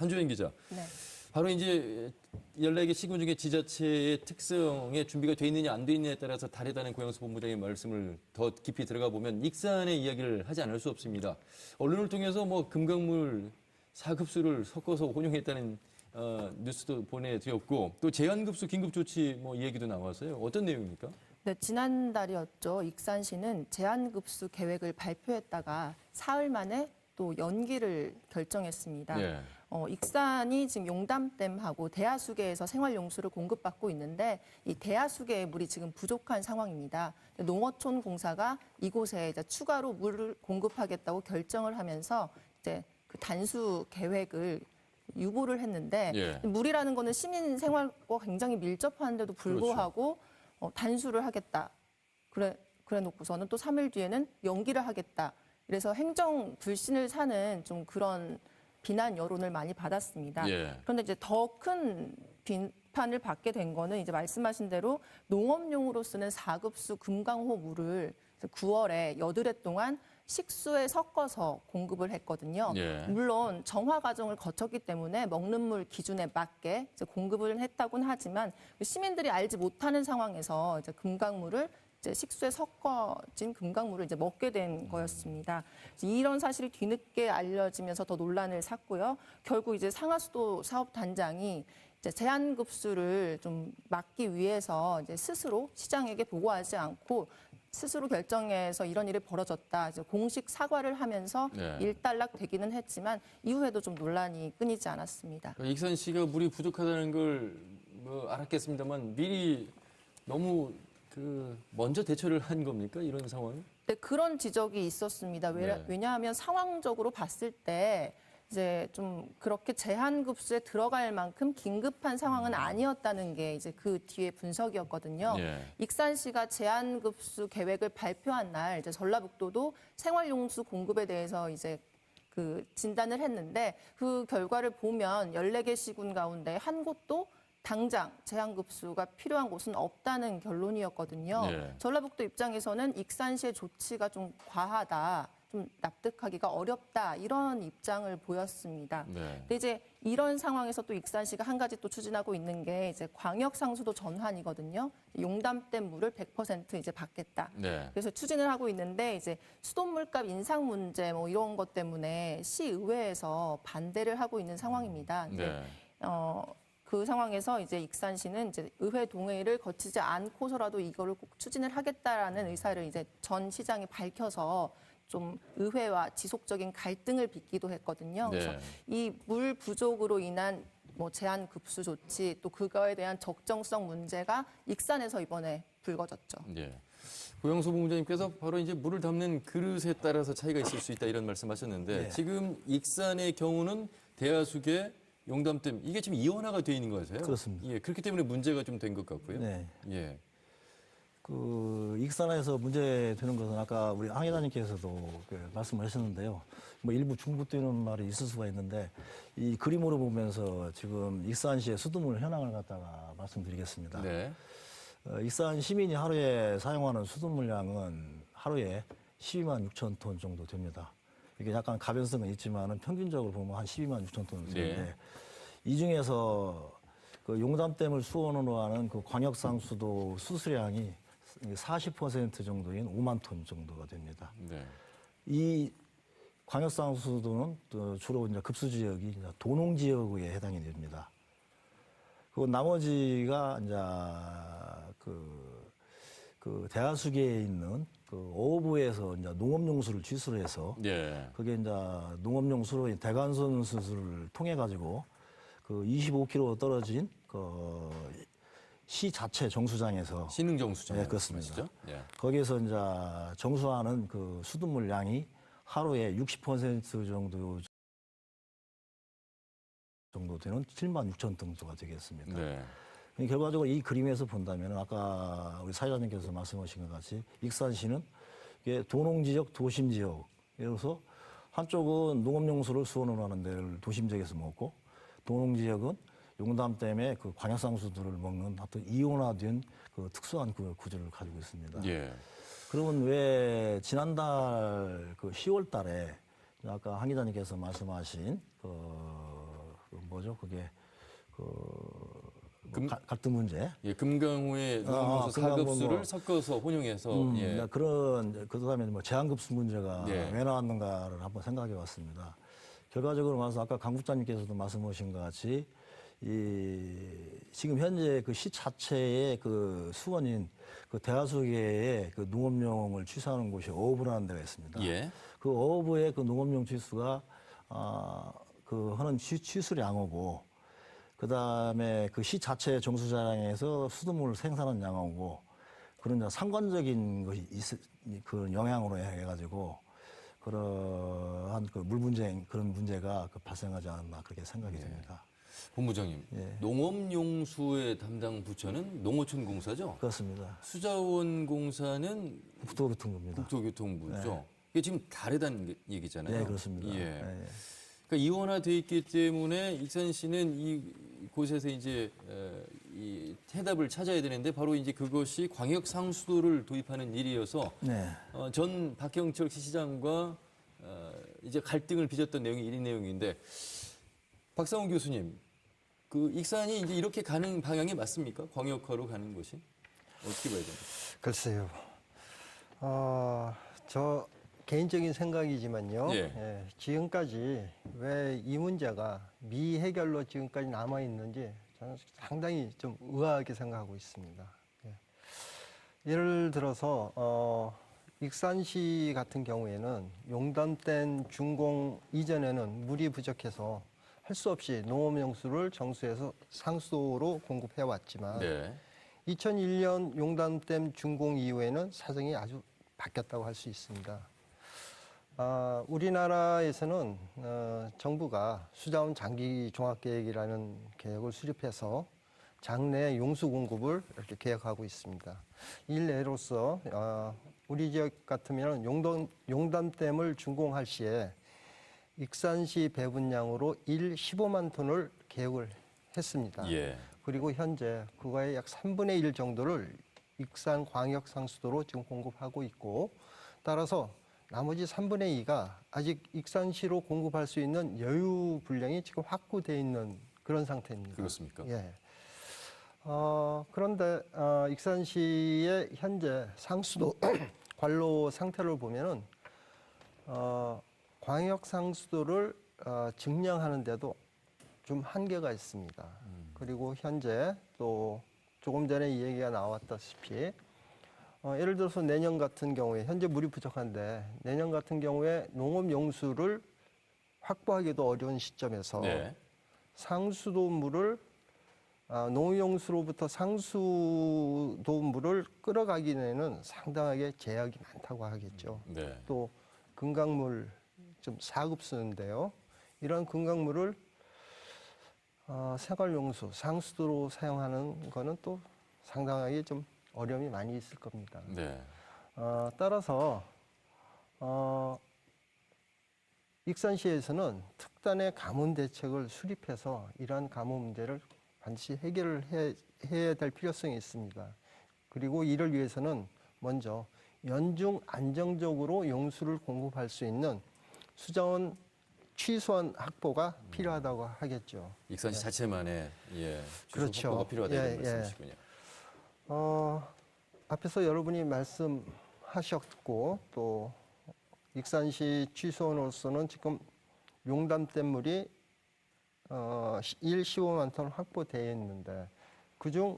한주연 기자. 네. 바로 이제 14개 시군 중에 지자체의 특성에 준비가 돼 있느냐 안 돼 있느냐에 따라서 다르다는 고영수 본부장의 말씀을 더 깊이 들어가 보면 익산의 이야기를 하지 않을 수 없습니다. 언론을 통해서 뭐 금강물 4급수를 섞어서 혼용했다는 뉴스도 보내드렸고 또 제한급수 긴급조치 뭐 이야기도 나왔어요. 어떤 내용입니까? 네, 지난달이었죠. 익산시는 제한급수 계획을 발표했다가 사흘 만에 또 연기를 결정했습니다. 네. 익산이 지금 용담댐하고 대하수계에서 생활용수를 공급받고 있는데 이 대하수계의 물이 지금 부족한 상황입니다. 농어촌 공사가 이곳에 이제 추가로 물을 공급하겠다고 결정을 하면서 이제 그 단수 계획을 유보를 했는데 예. 물이라는 거는 시민 생활과 굉장히 밀접한데도 불구하고 단수를 하겠다. 그래 놓고서는 또 3일 뒤에는 연기를 하겠다. 그래서 행정 불신을 사는 좀 그런 비난 여론을 많이 받았습니다. 예. 그런데 이제 더 큰 비판을 받게 된 거는 이제 말씀하신 대로 농업용으로 쓰는 4급수 금강호 물을 9월에 여드레 동안 식수에 섞어서 공급을 했거든요. 예. 물론 정화 과정을 거쳤기 때문에 먹는 물 기준에 맞게 이제 공급을 했다고는 하지만 시민들이 알지 못하는 상황에서 이제 금강물을 이제 식수에 섞어진 금강물을 이제 먹게 된 거였습니다. 이런 사실이 뒤늦게 알려지면서 더 논란을 샀고요. 결국 이제 상하수도 사업단장이 이제 제한급수를 좀 막기 위해서 이제 스스로 시장에게 보고하지 않고 스스로 결정해서 이런 일이 벌어졌다. 이제 공식 사과를 하면서 네. 일단락되기는 했지만 이후에도 좀 논란이 끊이지 않았습니다. 익산시가 물이 부족하다는 걸 뭐 알았겠습니다만 미리 너무 먼저 대처를 한 겁니까? 이런 상황? 네, 그런 지적이 있었습니다. 왜냐하면 상황적으로 봤을 때 이제 좀 그렇게 제한급수에 들어갈 만큼 긴급한 상황은 아니었다는 게 이제 그 뒤에 분석이었거든요. 예. 익산시가 제한급수 계획을 발표한 날 이제 전라북도도 생활용수 공급에 대해서 이제 그 진단을 했는데 그 결과를 보면 14개 시군 가운데 한 곳도 당장 제한급수가 필요한 곳은 없다는 결론이었거든요. 네. 전라북도 입장에서는 익산시의 조치가 좀 과하다, 좀 납득하기가 어렵다 이런 입장을 보였습니다. 네. 근데 이제 이런 상황에서 또 익산시가 한 가지 또 추진하고 있는 게 이제 광역상수도 전환이거든요. 용담댐 물을 100% 이제 받겠다. 네. 그래서 추진을 하고 있는데 이제 수돗물값 인상 문제 뭐 이런 것 때문에 시의회에서 반대를 하고 있는 상황입니다. 네. 그 상황에서 이제 익산시는 이제 의회 동의를 거치지 않고서라도 이거를 꼭 추진을 하겠다라는 의사를 이제 전 시장이 밝혀서 좀 의회와 지속적인 갈등을 빚기도 했거든요. 네. 그래서 이 물 부족으로 인한 뭐 제한 급수 조치 또 그거에 대한 적정성 문제가 익산에서 이번에 불거졌죠. 예. 고영수 본부장님께서 바로 이제 물을 담는 그릇에 따라서 차이가 있을 수 있다 이런 말씀하셨는데 네. 지금 익산의 경우는 대하수계 용담댐 이게 지금 이원화가 되어 있는 거세요? 그렇습니다. 예, 그렇기 때문에 문제가 좀 된 것 같고요. 네. 예. 익산에서 문제되는 것은 아까 우리 황 회장님께서도 말씀을 하셨는데요. 뭐 일부 중복되는 말이 있을 수가 있는데 이 그림으로 보면서 지금 익산시의 수돗물 현황을 갖다가 말씀드리겠습니다. 네. 익산 시민이 하루에 사용하는 수돗물량은 하루에 12만 6천 톤 정도 됩니다. 이게 약간 가변성은 있지만은 평균적으로 보면 한 12만 6천 톤 되는데 네. 이 중에서 그 용담댐을 수원으로 하는 그 광역상수도 수수량이 40% 정도인 5만 톤 정도가 됩니다. 네. 이 광역상수도는 또 주로 이제 급수 지역이 이제 도농 지역에 해당이 됩니다. 그 나머지가 이제 그 대하수계에 있는 그 어부에서 이제 농업용수를 취수를 해서 예. 그게 이제 농업용수로 대관선 수술을 통해 가지고 그 25km 떨어진 그 시 자체 정수장에서 신흥정수장. 네, 그렇습니다. 예. 거기에서 이제 정수하는 그 수돗물 양이 하루에 60% 정도 되는 7만 6천 정도가 되겠습니다. 네. 결과적으로 이 그림에서 본다면 아까 우리 사회자님께서 말씀하신 것 같이 익산시는 이게 도농지역, 도심지역. 그래서 한쪽은 농업용수를 수원으로 하는 데를 도심지역에서 먹고 도농지역은 용담댐의 그 광역상수도를 먹는 하여튼 이온화된 그 특수한 그 구조를 가지고 있습니다. 예. 그러면 왜 지난달 그 10월 달에 아까 한 기자님께서 말씀하신 그 뭐죠? 그게 금- 갈등 문제. 예, 금강호의 농업용수 금강호 사급수를 뭐. 섞어서 혼용해서 예. 그런 그다음에 뭐 제한급수 문제가 네. 왜 나왔는가를 한번 생각해봤습니다. 결과적으로 말해서 아까 강 국장님께서도 말씀하신 것 같이 지금 현재 그 시 자체의 그 수원인 그 대하수계에 그 농업용을 취수하는 곳이 어업이라는 데가 있습니다. 예. 그 어업의 그 농업용 취수가 그 하는 취수량하고 그 다음에 그 시 자체 정수자량에서 수돗물 생산한 양하고 그런 이제 상관적인 것이 그 영향으로 해가지고 그러한 그 물 분쟁 그런 문제가 그 발생하지 않았나 그렇게 생각이 됩니다. 본부장님, 예. 농업용수의 담당 부처는 농어촌공사죠? 그렇습니다. 수자원공사는 국토교통부입니다. 국토교통부죠. 이게 지금 다르다는 얘기잖아요. 네, 그렇습니다. 예. 예. 그러니까 이원화돼 있기 때문에 익산시는 이곳에서 이제 이 해답을 찾아야 되는데 바로 이제 그것이 광역 상수도를 도입하는 일이어서 네. 전 박형철 시장과 이제 갈등을 빚었던 내용이 이 내용인데 박상훈 교수님, 그 익산이 이제 이렇게 가는 방향이 맞습니까? 광역화로 가는 것이 어떻게 봐야 됩니까? 글쎄요. 저 개인적인 생각이지만요. 예. 예, 지금까지 왜 이 문제가 미해결로 지금까지 남아 있는지 저는 상당히 좀 의아하게 생각하고 있습니다. 예. 예를 들어서 익산시 같은 경우에는 용담댐 준공 이전에는 물이 부족해서 할 수 없이 농업용수를 정수해서 상수도로 공급해 왔지만 네. 2001년 용담댐 준공 이후에는 사정이 아주 바뀌었다고 할 수 있습니다. 우리나라에서는 정부가 수자원 장기 종합계획이라는 계획을 수립해서 장내 용수 공급을 이렇게 계획하고 있습니다. 일례로서 우리 지역 같으면 용담댐을 준공할 시에 익산시 배분량으로 15만 톤을 계획을 했습니다. 예. 그리고 현재 그거의 약 3분의 1 정도를 익산 광역 상수도로 지금 공급하고 있고 따라서 나머지 3분의 2가 아직 익산시로 공급할 수 있는 여유 분량이 지금 확보되어 있는 그런 상태입니다. 그렇습니까? 예. 그런데 익산시의 현재 상수도 관로 상태를 보면은 광역 상수도를 증량하는데도 좀 한계가 있습니다. 그리고 현재 또 조금 전에 이 얘기가 나왔다시피 예를 들어서 내년 같은 경우에 현재 물이 부족한데 내년 같은 경우에 농업 용수를 확보하기도 어려운 시점에서 네. 상수도 물을 농용수로부터 상수도 물을 끌어가기에는 상당하게 제약이 많다고 하겠죠. 네. 또 금강물 좀 사급수인데요. 이런 금강물을 생활용수, 상수도로 사용하는 거는 또 상당하게 좀 어려움이 많이 있을 겁니다. 네. 따라서 익산시에서는 특단의 가뭄 대책을 수립해서 이러한 가뭄 문제를 반드시 해결을 해야 될 필요성이 있습니다. 그리고 이를 위해서는 먼저 연중 안정적으로 용수를 공급할 수 있는 수자원 취수원 확보가 필요하다고 하겠죠. 익산시 자체만의 그렇죠. 확보가 필요하다 이런 예, 말씀이시군요. 앞에서 여러분이 말씀하셨고 또 익산시 취수원으로서는 지금 용담댐 물이 15만 톤 확보되어 있는데 그중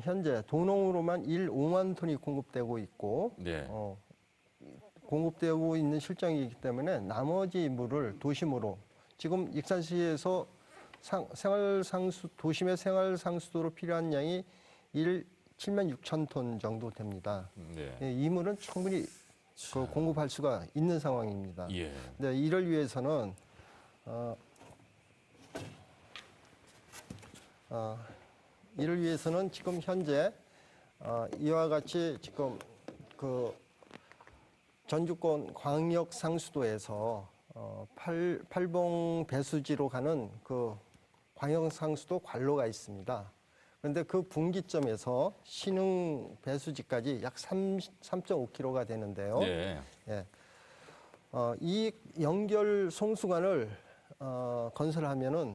현재 도농으로만 5만 톤이 공급되고 있고 네. 공급되고 있는 실정이기 때문에 나머지 물을 도심으로 지금 익산시에서 도심의 생활상수도로 필요한 양이 7만 6천 톤 정도 됩니다. 네. 이 물은 충분히 공급할 수가 있는 상황입니다. 예. 네, 이를 위해서는 지금 현재 이와 같이 지금 그 전주권 광역 상수도에서 팔봉 배수지로 가는 그 광역 상수도 관로가 있습니다. 그런데 그 분기점에서 신흥 배수지까지 약 3.5km가 되는데요. 네. 예. 이 연결 송수관을 건설하면은